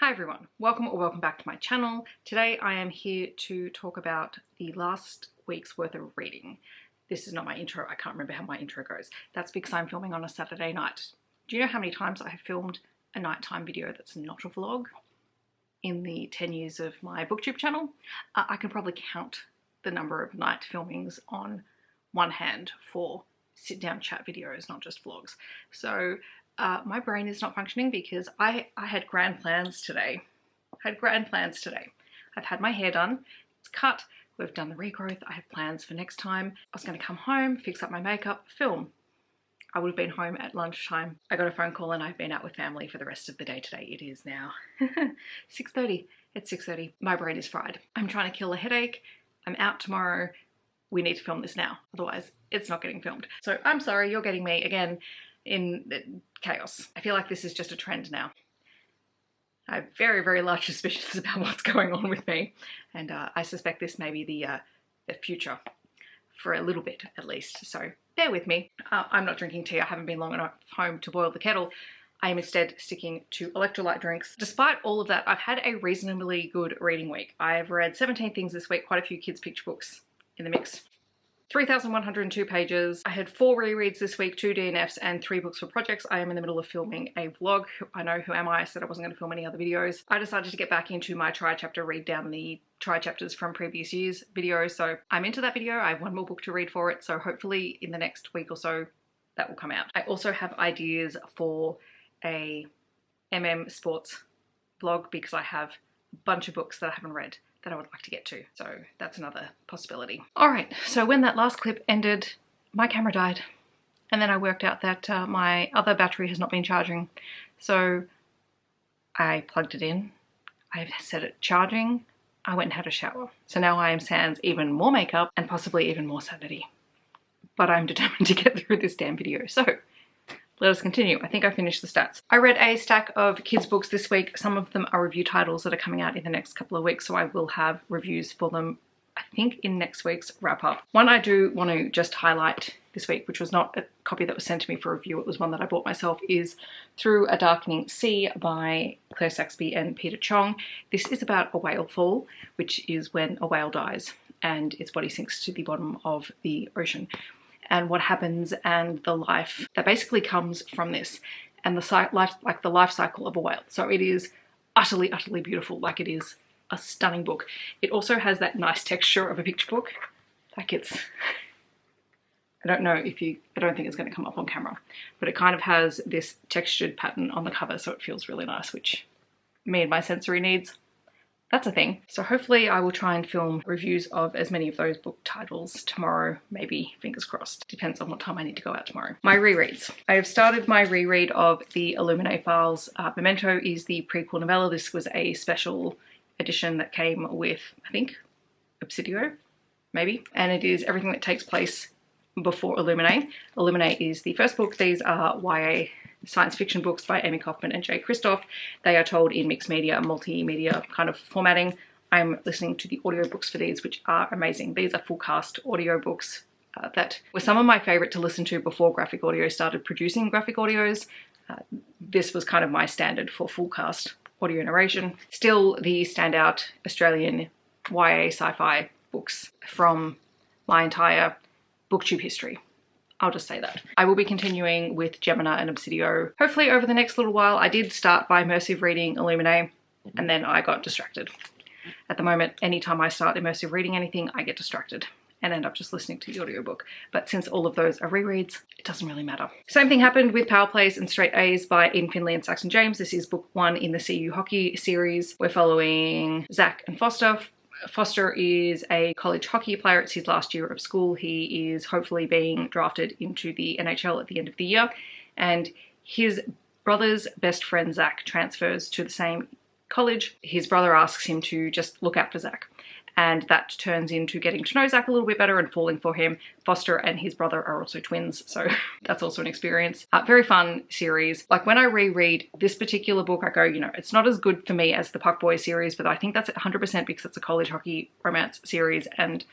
Hi everyone, welcome or welcome back to my channel. Today I am here to talk about the last week's worth of reading. This is not my intro, I can't remember how my intro goes. That's because I'm filming on a Saturday night. Do you know how many times I have filmed a nighttime video that's not a vlog in the 10 years of my booktube channel? I can probably count the number of night filmings on one hand for sit down chat videos, not just vlogs. So my brain is not functioning because I had grand plans today. I've had my hair done, it's cut, we've done the regrowth, I have plans for next time. I was going to come home, fix up my makeup, film. I would have been home at lunchtime. I got a phone call and I've been out with family for the rest of the day today. It is now 6:30. It's 6:30. My brain is fried. I'm trying to kill a headache. I'm out tomorrow. We need to film this now. Otherwise, it's not getting filmed. So I'm sorry, you're getting me again in chaos. I feel like this is just a trend now. I have very, very large suspicions about what's going on with me. And I suspect this may be the future for a little bit at least. So bear with me. I'm not drinking tea. I haven't been long enough home to boil the kettle. I am instead sticking to electrolyte drinks. Despite all of that, I've had a reasonably good reading week. I've read 17 things this week, quite a few kids' picture books in the mix. 3,102 pages. I had 4 rereads this week, 2 DNFs and 3 books for projects. I am in the middle of filming a vlog. I know who am I said I wasn't going to film any other videos. I decided to get back into my try chapter, read down the try chapters from previous years videos. So I'm into that video. I have 1 more book to read for it. So hopefully in the next week or so that will come out. I also have ideas for a sports vlog because I have a bunch of books that I haven't read that I would like to get to. So that's another possibility. All right, so when that last clip ended, my camera died. And then I worked out that my other battery has not been charging. So I plugged it in, I've set it charging, I went and had a shower. So now I am sans even more makeup and possibly even more sanity. But I'm determined to get through this damn video. So let us continue. I think I finished the stats. I read a stack of kids books this week. Some of them are review titles that are coming out in the next couple of weeks, so I will have reviews for them, I think, in next week's wrap up. One I do want to just highlight this week, which was not a copy that was sent to me for review, it was one that I bought myself, is Through a Darkening Sea by Claire Saxby and Peter Chong. This is about a whale fall, which is when a whale dies and its body sinks to the bottom of the ocean, and what happens and the life that basically comes from this, and the life cycle of a whale. So it is utterly, utterly beautiful. Like, it is a stunning book. It also has that nice texture of a picture book. Like, it's, I don't think it's going to come up on camera, but it kind of has this textured pattern on the cover, so it feels really nice, which me and my sensory needs, that's a thing. So hopefully I will try and film reviews of as many of those book titles tomorrow, maybe, fingers crossed. Depends on what time I need to go out tomorrow. My rereads. I have started my reread of the Illuminae files. Memento is the prequel novella. This was a special edition that came with, I think, Obsidio, maybe. And it is everything that takes place before Illuminae. Illuminae is the first book. These are YA science fiction books by Amie, Kaufman and Kristoff. They are told in mixed media, multimedia kind of formatting. I'm listening to the audiobooks for these, which are amazing. These are full cast audiobooks that were some of my favorite to listen to before graphic audio started producing graphic audios. This was kind of my standard for full cast audio narration. Still the standout Australian YA sci-fi books from my entire booktube history. I'll just say that. I will be continuing with Gemina and Obsidio hopefully over the next little while. I did start by immersive reading Illuminae and then I got distracted. At the moment, anytime I start immersive reading anything, I get distracted and end up just listening to the audiobook. But since all of those are rereads, it doesn't really matter. Same thing happened with Power Plays and Straight A's by Ian Finley and Saxon James. This is book 1 in the CU hockey series. We're following Zach and Foster. Foster is a college hockey player. It's his last year of school. He is hopefully being drafted into the NHL at the end of the year. And his brother's best friend, Zach, transfers to the same college. His brother asks him to just look out for Zach. And that turns into getting to know Zach a little bit better and falling for him. Foster and his brother are also twins, so that's also an experience. Very fun series. Like, when I reread this particular book, I go, you know, it's not as good for me as the Puck Boy series, but I think that's 100% because it's a college hockey romance series, and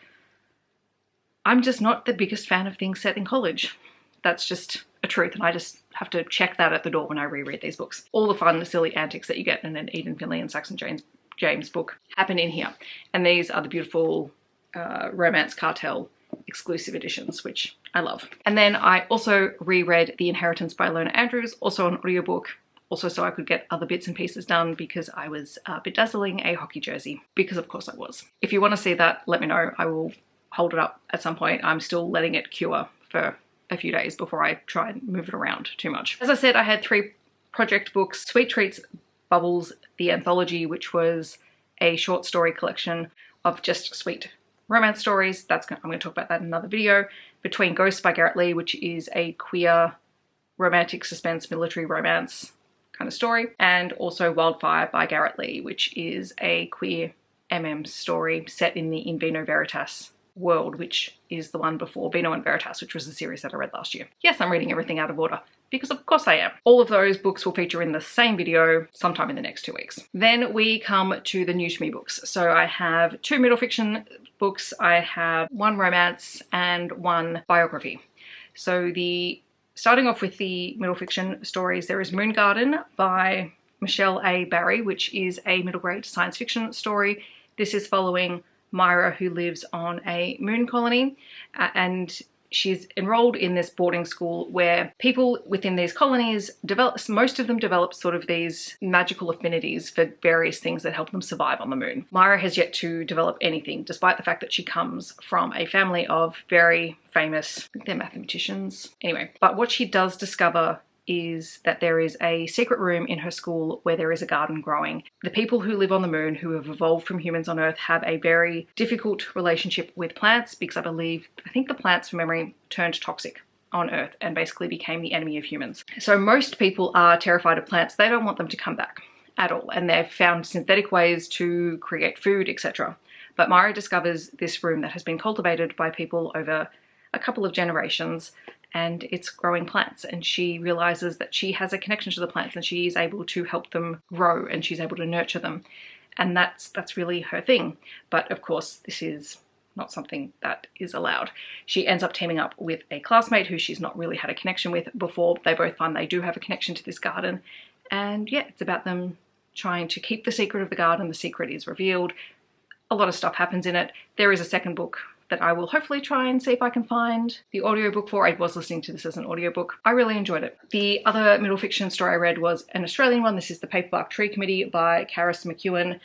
I'm just not the biggest fan of things set in college. That's just a a truth, and I just have to check that at the door when I reread these books. All the fun, silly antics that you get in an Eden, Finley and Saxon James book happen in here. And these are the beautiful Romance Cartel exclusive editions, which I love. And then I also reread The Inheritance by Ilona Andrews, also an audiobook, also so I could get other bits and pieces done because I was bedazzling a hockey jersey, because of course I was. If you want to see that, let me know. I will hold it up at some point. I'm still letting it cure for a few days before I try and move it around too much. As I said, I had 3 project books: Sweet Treats Bubbles, the anthology, which was a short story collection of just sweet romance stories. I'm going to talk about that in another video. Between Ghosts by Garrett Leigh, which is a queer romantic suspense military romance kind of story, and also Wildfire by Garrett Leigh, which is a queer story set in the In Vino Veritas world, which is the one before Vino and Veritas, which was the series that I read last year. Yes, I'm reading everything out of order, because of course I am. All of those books will feature in the same video sometime in the next 2 weeks. Then we come to the new to me books. So I have 2 middle fiction books, I have 1 romance and 1 biography. So starting off with the middle fiction stories, there is Moongarden by Michelle A. Barry, which is a middle grade science fiction story. This is following Myra, who lives on a moon colony, and she's enrolled in this boarding school where people within these colonies most of them develop sort of these magical affinities for various things that help them survive on the moon. Myra has yet to develop anything, despite the fact that she comes from a family of very famous, I think they're mathematicians. Anyway, but what she does discover is that there is a secret room in her school where there is a garden growing. The people who live on the moon, who have evolved from humans on Earth, have a very difficult relationship with plants because I think the plants, from memory, turned toxic on Earth and basically became the enemy of humans. So most people are terrified of plants. They don't want them to come back at all, and they've found synthetic ways to create food, etc. But Myra discovers this room that has been cultivated by people over a couple of generations, and it's growing plants, and she realizes that she has a connection to the plants and she is able to help them grow and she's able to nurture them, and that's really her thing. But of course this is not something that is allowed. She ends up teaming up with a classmate who she's not really had a connection with before. They both find they do have a connection to this garden, and yeah, it's about them trying to keep the secret of the garden. The secret is revealed. A lot of stuff happens in it. There is a second book that I will hopefully try and see if I can find the audiobook for. I was listening to this as an audiobook. I really enjoyed it. The other middle fiction story I read was an Australian one. This is The Paperbark Tree Committee by Karis McEwen,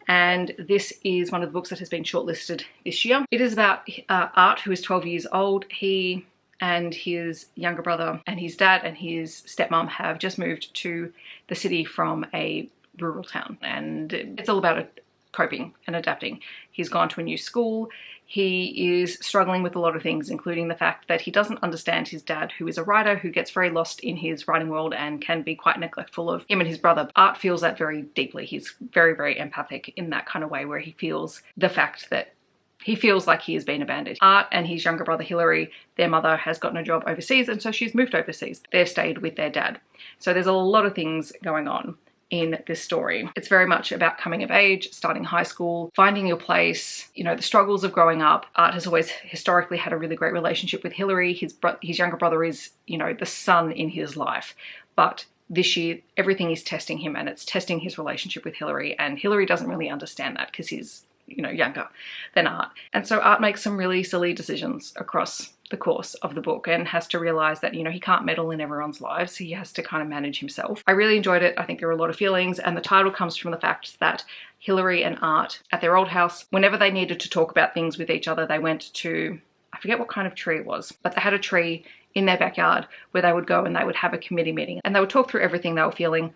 and this is one of the books that has been shortlisted this year. It is about Art, who is 12 years old. He and his younger brother and his dad and his stepmom have just moved to the city from a rural town, and it's all about coping and adapting. He's gone to a new school. He is struggling with a lot of things, including the fact that he doesn't understand his dad, who is a writer who gets very lost in his writing world and can be quite neglectful of him and his brother. Art feels that very deeply. He's very, very empathic in that kind of way, where he feels the fact that he feels like he has been abandoned. Art and his younger brother Hillary, their mother has gotten a job overseas, and so she's moved overseas. They've stayed with their dad. So there's a lot of things going on in this story. It's very much about coming of age, starting high school, finding your place, you know, the struggles of growing up. Art has always historically had a really great relationship with Hillary. His younger brother is, you know, the sun in his life. But this year, everything is testing him, and it's testing his relationship with Hillary, and Hillary doesn't really understand that because he's, you know, younger than Art. And so Art makes some really silly decisions across the course of the book and has to realize that, you know, he can't meddle in everyone's lives. He has to kind of manage himself. I really enjoyed it. I think there were a lot of feelings, and the title comes from the fact that Hillary and Art, at their old house, whenever they needed to talk about things with each other, they went to, I forget what kind of tree it was, but they had a tree in their backyard where they would go and they would have a committee meeting, and they would talk through everything they were feeling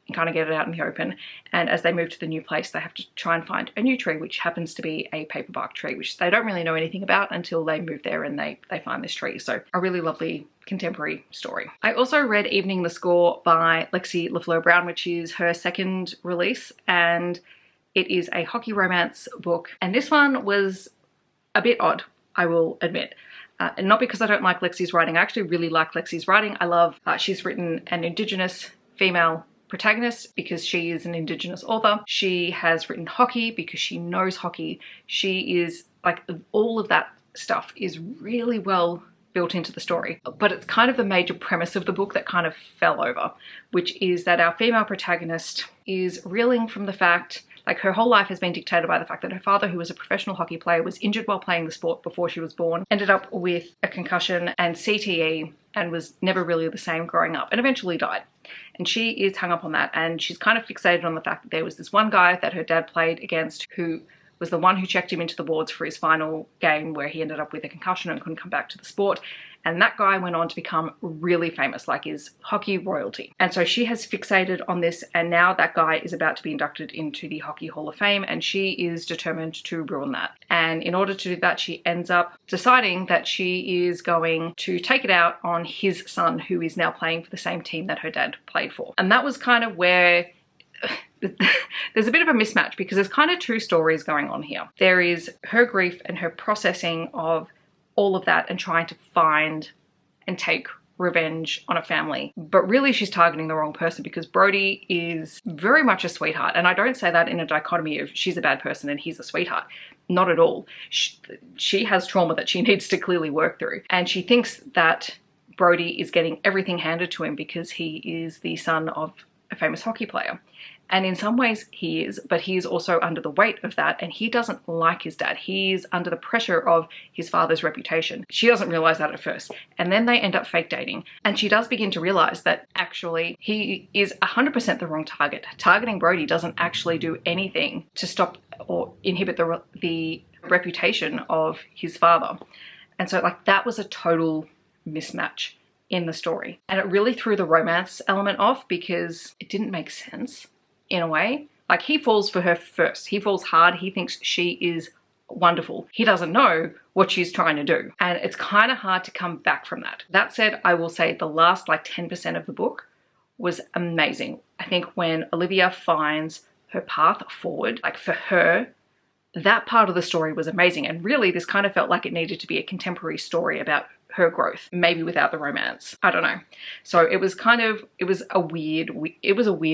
and kind of get it out in the open. And as they move to the new place, they have to try and find a new tree, which happens to be a paperbark tree, which they don't really know anything about until they move there and they find this tree. So a really lovely contemporary story. I also read Evening the Score by Lexi LaFleur Brown, which is her second release, and it is a hockey romance book. And this one was a bit odd, I will admit. And not because I don't like Lexi's writing. I actually really like Lexi's writing. I love, she's written an Indigenous female protagonist because she is an Indigenous author. She has written hockey because she knows hockey. She is like, all of that stuff is really well built into the story. But it's kind of the major premise of the book that kind of fell over, which is that our female protagonist is reeling from the fact, like her whole life has been dictated by the fact that her father, who was a professional hockey player, was injured while playing the sport before she was born, ended up with a concussion and CTE, and was never really the same growing up, and eventually died. And she is hung up on that, and she's kind of fixated on the fact that there was this one guy that her dad played against who was the one who checked him into the wards for his final game where he ended up with a concussion and couldn't come back to the sport. And that guy went on to become really famous, like is hockey royalty. And so she has fixated on this, and now that guy is about to be inducted into the Hockey Hall of Fame, and she is determined to ruin that. And in order to do that, she ends up deciding that she is going to take it out on his son, who is now playing for the same team that her dad played for. And that was kind of where there's a bit of a mismatch, because there's kind of two stories going on here. There is her grief and her processing of all of that and trying to find and take revenge on a family. But really she's targeting the wrong person, because Brody is very much a sweetheart. And I don't say that in a dichotomy of she's a bad person and he's a sweetheart. Not at all. She has trauma that she needs to clearly work through. And she thinks that Brody is getting everything handed to him because he is the son of a famous hockey player. And in some ways he is, but he is also under the weight of that, and he doesn't like his dad. He's under the pressure of his father's reputation. She doesn't realize that at first. And then they end up fake dating. And she does begin to realize that actually he is 100% the wrong target. Targeting Brody doesn't actually do anything to stop or inhibit the reputation of his father. And so like that was a total mismatch in the story. And it really threw the romance element off, because it didn't make sense. In a way, like he falls for her first. He falls hard. He thinks she is wonderful. He doesn't know what she's trying to do. And it's kind of hard to come back from that. That said, I will say the last like 10% of the book was amazing. I think when Olivia finds her path forward, like for her, that part of the story was amazing. And really this kind of felt like it needed to be a contemporary story about her growth, maybe without the romance. I don't know. So it was a weird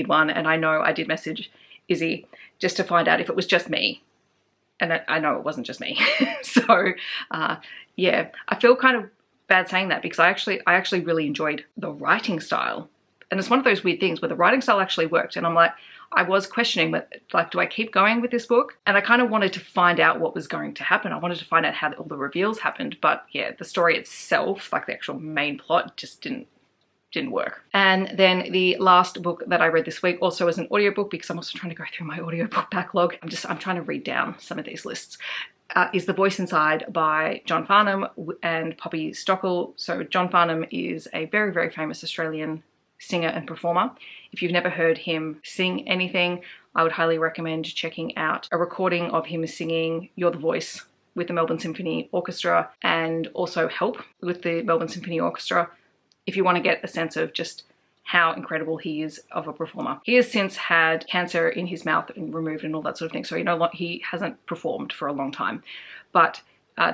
one. And I know I did message Izzy just to find out if it was just me. And I know it wasn't just me. So yeah, I feel kind of bad saying that, because I actually really enjoyed the writing style. And it's one of those weird things where the writing style actually worked. And I'm like, I was questioning, but like, do I keep going with this book? And I kind of wanted to find out what was going to happen. I wanted to find out how all the reveals happened. But yeah, the story itself, like the actual main plot, just didn't work. And then the last book that I read this week also is an audiobook, because I'm also trying to go through my audiobook backlog. I'm trying to read down some of these lists. Is The Voice Inside by John Farnham and Poppy Stockell. So John Farnham is a very, very famous Australian singer and performer. If you've never heard him sing anything, I would highly recommend checking out a recording of him singing You're the Voice with the Melbourne Symphony Orchestra, and also Help with the Melbourne Symphony Orchestra, if you want to get a sense of just how incredible he is of a performer. He has since had cancer in his mouth and removed and all that sort of thing, so he hasn't performed for a long time. But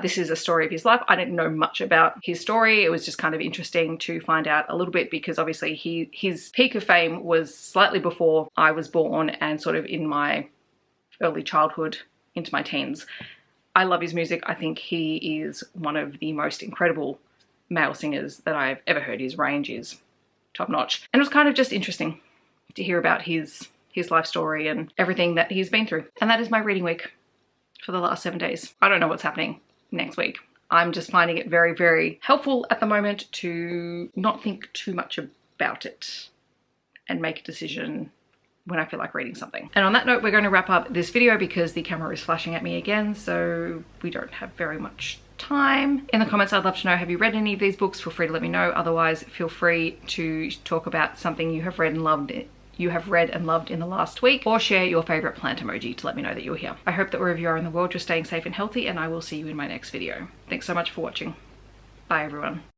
this is a story of his life. I didn't know much about his story. It was just kind of interesting to find out a little bit, because obviously his peak of fame was slightly before I was born and sort of in my early childhood into my teens. I love his music. I think he is one of the most incredible male singers that I've ever heard. His range is top notch. And it was kind of just interesting to hear about his life story and everything that he's been through. And that is my reading week for the last 7 days. I don't know what's happening next week. I'm just finding it very, very helpful at the moment to not think too much about it and make a decision when I feel like reading something. And on that note, we're going to wrap up this video because the camera is flashing at me again, so we don't have very much time. In the comments, I'd love to know, have you read any of these books? Feel free to let me know. Otherwise, feel free to talk about something you have read and loved in the last week, or share your favorite plant emoji to let me know that you're here. I hope that wherever you are in the world, you're staying safe and healthy, and I will see you in my next video. Thanks so much for watching. Bye everyone.